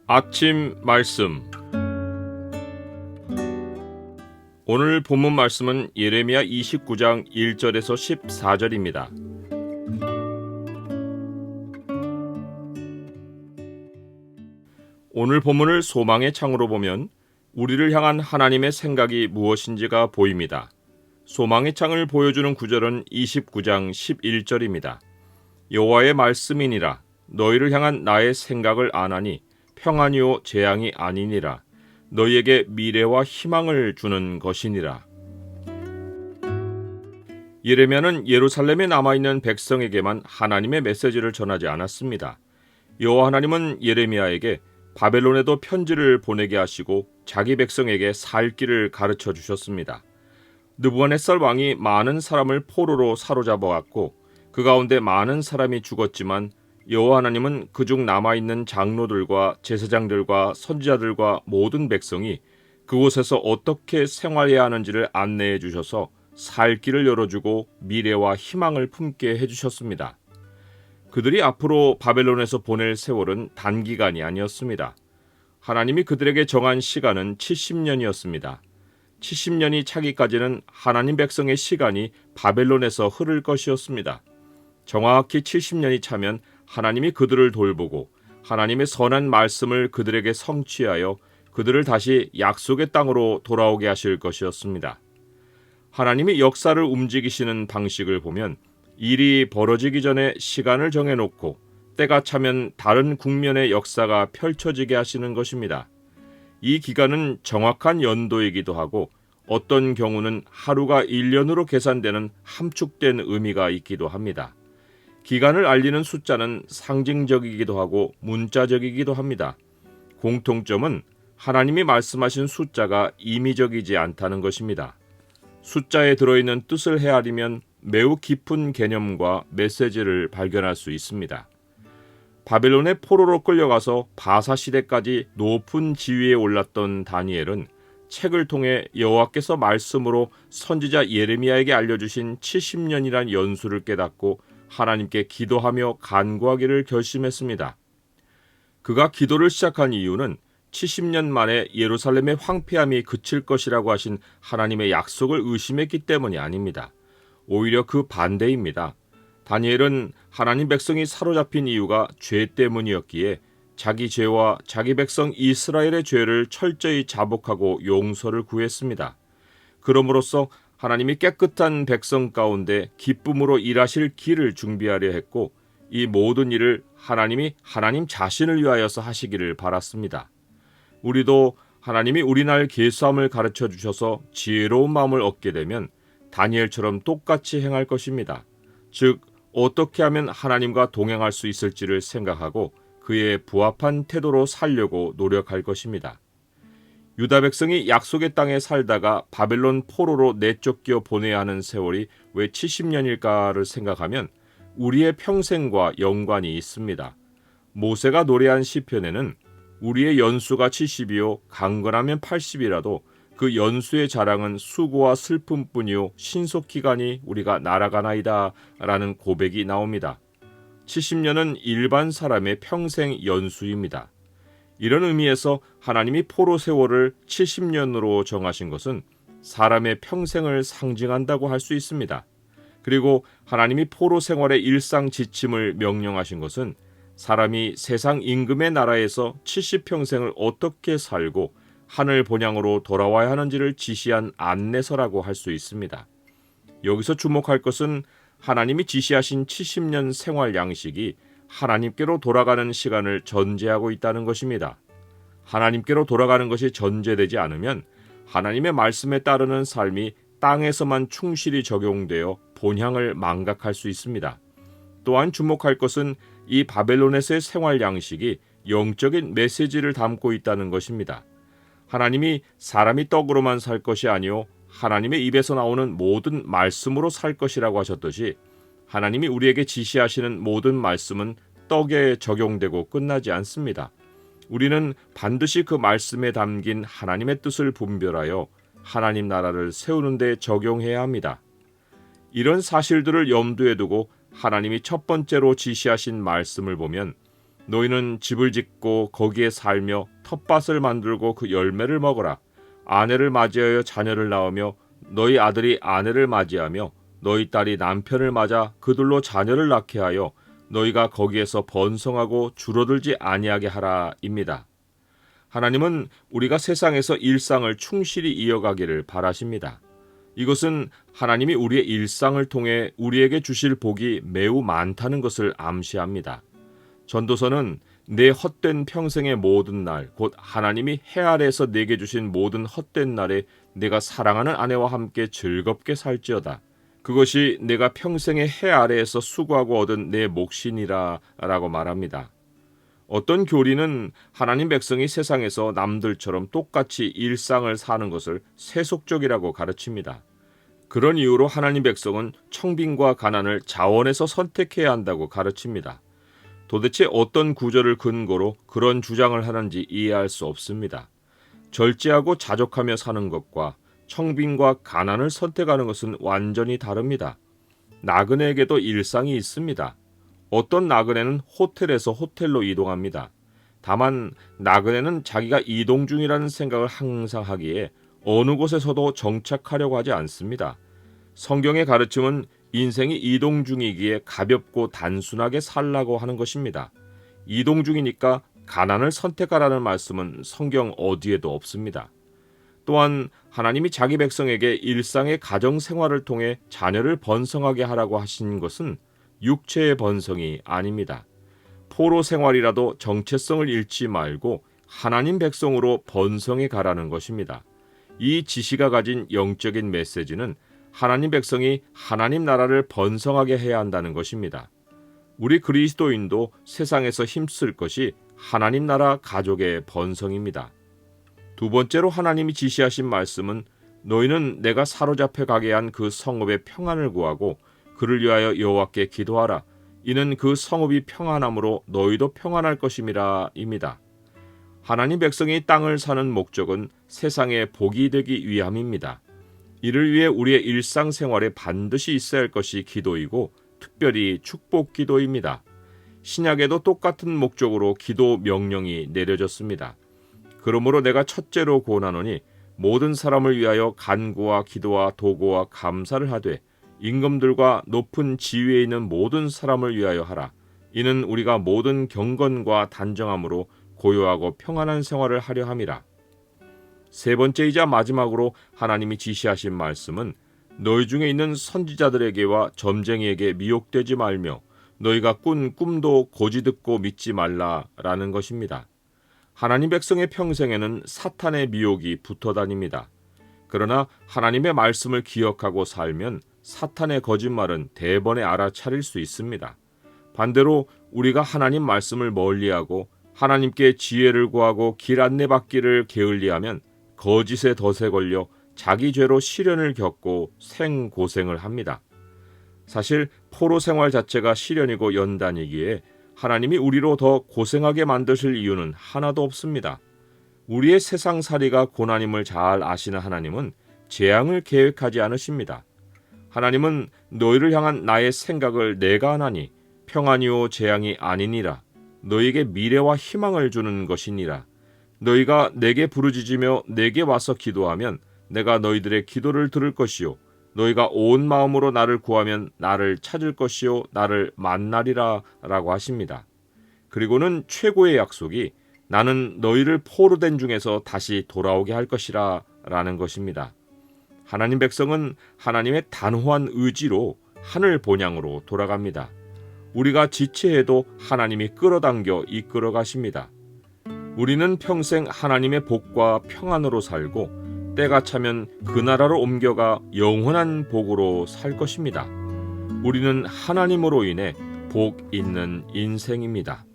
아침 말씀. 오늘 본문 말씀은 예레미야 29장 1절에서 14절입니다. 오늘 본문을 소망의 창으로 보면 우리를 향한 하나님의 생각이 무엇인지가 보입니다. 소망의 창을 보여주는 구절은 29장 11절입니다. 여호와의 말씀이니라. 너희를 향한 나의 생각을 아나니 평안이요 재앙이 아니니라. 너희에게 미래와 희망을 주는 것이니라. 예레미야는 예루살렘에 남아있는 백성에게만 하나님의 메시지를 전하지 않았습니다. 여호와 하나님은 예레미야에게 바벨론에도 편지를 보내게 하시고 자기 백성에게 살 길을 가르쳐 주셨습니다. 느부갓네살 왕이 많은 사람을 포로로 사로잡아왔고 그 가운데 많은 사람이 죽었지만 여호와 하나님은 그중 남아있는 장로들과 제사장들과 선지자들과 모든 백성이 그곳에서 어떻게 생활해야 하는지를 안내해 주셔서 살 길을 열어주고 미래와 희망을 품게 해주셨습니다. 그들이 앞으로 바벨론에서 보낼 세월은 단기간이 아니었습니다. 하나님이 그들에게 정한 시간은 70년이었습니다. 70년이 차기까지는 하나님 백성의 시간이 바벨론에서 흐를 것이었습니다. 정확히 70년이 차면 하나님이 그들을 돌보고 하나님의 선한 말씀을 그들에게 성취하여 그들을 다시 약속의 땅으로 돌아오게 하실 것이었습니다. 하나님이 역사를 움직이시는 방식을 보면 일이 벌어지기 전에 시간을 정해놓고 때가 차면 다른 국면의 역사가 펼쳐지게 하시는 것입니다. 이 기간은 정확한 연도이기도 하고 어떤 경우는 하루가 1년으로 계산되는 함축된 의미가 있기도 합니다. 기간을 알리는 숫자는 상징적이기도 하고 문자적이기도 합니다. 공통점은 하나님이 말씀하신 숫자가 임의적이지 않다는 것입니다. 숫자에 들어있는 뜻을 헤아리면 매우 깊은 개념과 메시지를 발견할 수 있습니다. 바벨론의 포로로 끌려가서 바사 시대까지 높은 지위에 올랐던 다니엘은 책을 통해 여호와께서 말씀으로 선지자 예레미야에게 알려주신 70년이란 연수를 깨닫고 하나님께 기도하며 간구하기를 결심했습니다. 그가 기도를 시작한 이유는 70년 만에 예루살렘의 황폐함이 그칠 것이라고 하신 하나님의 약속을 의심했기 때문이 아닙니다. 오히려 그 반대입니다. 다니엘은 하나님 백성이 사로잡힌 이유가 죄 때문이었기에 자기 죄와 자기 백성 이스라엘의 죄를 철저히 자복하고 용서를 구했습니다. 그럼으로써 하나님이 깨끗한 백성 가운데 기쁨으로 일하실 길을 준비하려 했고 이 모든 일을 하나님이 하나님 자신을 위하여서 하시기를 바랐습니다. 우리도 하나님이 우리날 계수함을 가르쳐 주셔서 지혜로운 마음을 얻게 되면 다니엘처럼 똑같이 행할 것입니다. 즉 어떻게 하면 하나님과 동행할 수 있을지를 생각하고 그에 부합한 태도로 살려고 노력할 것입니다. 유다 백성이 약속의 땅에 살다가 바벨론 포로로 내쫓겨 보내야 하는 세월이 왜 70년일까를 생각하면 우리의 평생과 연관이 있습니다. 모세가 노래한 시편에는 우리의 연수가 70이요 강건하면 80이라도 그 연수의 자랑은 수고와 슬픔뿐이요 신속히 가니 우리가 날아가나이다 라는 고백이 나옵니다. 70년은 일반 사람의 평생 연수입니다. 이런 의미에서 하나님이 포로 세월을 70년으로 정하신 것은 사람의 평생을 상징한다고 할 수 있습니다. 그리고 하나님이 포로 생활의 일상 지침을 명령하신 것은 사람이 세상 임금의 나라에서 70평생을 어떻게 살고 하늘 본향으로 돌아와야 하는지를 지시한 안내서라고 할 수 있습니다. 여기서 주목할 것은 하나님이 지시하신 70년 생활 양식이 하나님께로 돌아가는 시간을 전제하고 있다는 것입니다. 하나님께로 돌아가는 것이 전제되지 않으면 하나님의 말씀에 따르는 삶이 땅에서만 충실히 적용되어 본향을 망각할 수 있습니다. 또한 주목할 것은 이 바벨론에서의 생활 양식이 영적인 메시지를 담고 있다는 것입니다. 하나님이 사람이 떡으로만 살 것이 아니요 하나님의 입에서 나오는 모든 말씀으로 살 것이라고 하셨듯이 하나님이 우리에게 지시하시는 모든 말씀은 떡에 적용되고 끝나지 않습니다. 우리는 반드시 그 말씀에 담긴 하나님의 뜻을 분별하여 하나님 나라를 세우는 데 적용해야 합니다. 이런 사실들을 염두에 두고 하나님이 첫 번째로 지시하신 말씀을 보면 너희는 집을 짓고 거기에 살며 텃밭을 만들고 그 열매를 먹어라. 아내를 맞이하여 자녀를 낳으며 너희 아들이 아내를 맞이하며 너희 딸이 남편을 맞아 그들로 자녀를 낳게 하여 너희가 거기에서 번성하고 줄어들지 아니하게 하라입니다. 하나님은 우리가 세상에서 일상을 충실히 이어가기를 바라십니다. 이것은 하나님이 우리의 일상을 통해 우리에게 주실 복이 매우 많다는 것을 암시합니다. 전도서는 내 헛된 평생의 모든 날, 곧 하나님이 해 아래에서 내게 주신 모든 헛된 날에 내가 사랑하는 아내와 함께 즐겁게 살지어다. 그것이 내가 평생의 해 아래에서 수고하고 얻은 내 몫이니라 라고 말합니다. 어떤 교리는 하나님 백성이 세상에서 남들처럼 똑같이 일상을 사는 것을 세속적이라고 가르칩니다. 그런 이유로 하나님 백성은 청빈과 가난을 자원에서 선택해야 한다고 가르칩니다. 도대체 어떤 구절을 근거로 그런 주장을 하는지 이해할 수 없습니다. 절제하고 자족하며 사는 것과 청빈과 가난을 선택하는 것은 완전히 다릅니다. 나그네에게도 일상이 있습니다. 어떤 나그네는 호텔에서 호텔로 이동합니다. 다만 나그네는 자기가 이동 중이라는 생각을 항상 하기에 어느 곳에서도 정착하려고 하지 않습니다. 성경의 가르침은 인생이 이동 중이기에 가볍고 단순하게 살라고 하는 것입니다. 이동 중이니까 가난을 선택하라는 말씀은 성경 어디에도 없습니다. 또한 하나님이 자기 백성에게 일상의 가정 생활을 통해 자녀를 번성하게 하라고 하신 것은 육체의 번성이 아닙니다. 포로 생활이라도 정체성을 잃지 말고 하나님 백성으로 번성해 가라는 것입니다. 이 지시가 가진 영적인 메시지는 하나님 백성이 하나님 나라를 번성하게 해야 한다는 것입니다. 우리 그리스도인도 세상에서 힘쓸 것이 하나님 나라 가족의 번성입니다. 두 번째로 하나님이 지시하신 말씀은 너희는 내가 사로잡혀 가게 한 그 성읍의 평안을 구하고 그를 위하여 여호와께 기도하라. 이는 그 성읍이 평안함으로 너희도 평안할 것임이라 입니다. 하나님 백성이 땅을 사는 목적은 세상에 복이 되기 위함입니다. 이를 위해 우리의 일상생활에 반드시 있어야 할 것이 기도이고 특별히 축복 기도입니다. 신약에도 똑같은 목적으로 기도 명령이 내려졌습니다. 그러므로 내가 첫째로 권하노니 모든 사람을 위하여 간구와 기도와 도고와 감사를 하되 임금들과 높은 지위에 있는 모든 사람을 위하여 하라. 이는 우리가 모든 경건과 단정함으로 고요하고 평안한 생활을 하려 함이라. 세 번째이자 마지막으로 하나님이 지시하신 말씀은 너희 중에 있는 선지자들에게와 점쟁이에게 미혹되지 말며 너희가 꾼 꿈도 고지 듣고 믿지 말라라는 것입니다. 하나님 백성의 평생에는 사탄의 미혹이 붙어 다닙니다. 그러나 하나님의 말씀을 기억하고 살면 사탄의 거짓말은 대번에 알아차릴 수 있습니다. 반대로 우리가 하나님 말씀을 멀리하고 하나님께 지혜를 구하고 길 안내받기를 게을리하면 거짓의 덫에 걸려 자기 죄로 시련을 겪고 생고생을 합니다. 사실 포로 생활 자체가 시련이고 연단이기에 하나님이 우리로 더 고생하게 만드실 이유는 하나도 없습니다. 우리의 세상살이가 고난임을 잘 아시는 하나님은 재앙을 계획하지 않으십니다. 하나님은 너희를 향한 나의 생각을 내가 하나니 평안이요 재앙이 아니니라. 너희에게 미래와 희망을 주는 것이니라. 너희가 내게 부르짖으며 내게 와서 기도하면 내가 너희들의 기도를 들을 것이요 너희가 온 마음으로 나를 구하면 나를 찾을 것이요 나를 만나리라 라고 하십니다. 그리고는 최고의 약속이 나는 너희를 포로된 중에서 다시 돌아오게 할 것이라 라는 것입니다. 하나님 백성은 하나님의 단호한 의지로 하늘 본향으로 돌아갑니다. 우리가 지체해도 하나님이 끌어당겨 이끌어 가십니다. 우리는 평생 하나님의 복과 평안으로 살고 때가 차면 그 나라로 옮겨가 영원한 복으로 살 것입니다. 우리는 하나님으로 인해 복 있는 인생입니다.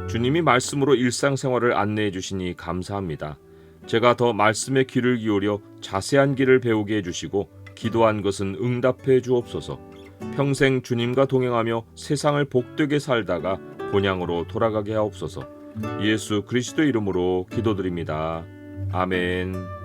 주님이 말씀으로 일상생활을 안내해 주시니 감사합니다. 제가 더 말씀에 귀를 기울여 자세한 길을 배우게 해주시고 기도한 것은 응답해 주옵소서. 평생 주님과 동행하며 세상을 복되게 살다가 본향으로 돌아가게 하옵소서. 예수 그리스도 이름으로 기도드립니다. 아멘.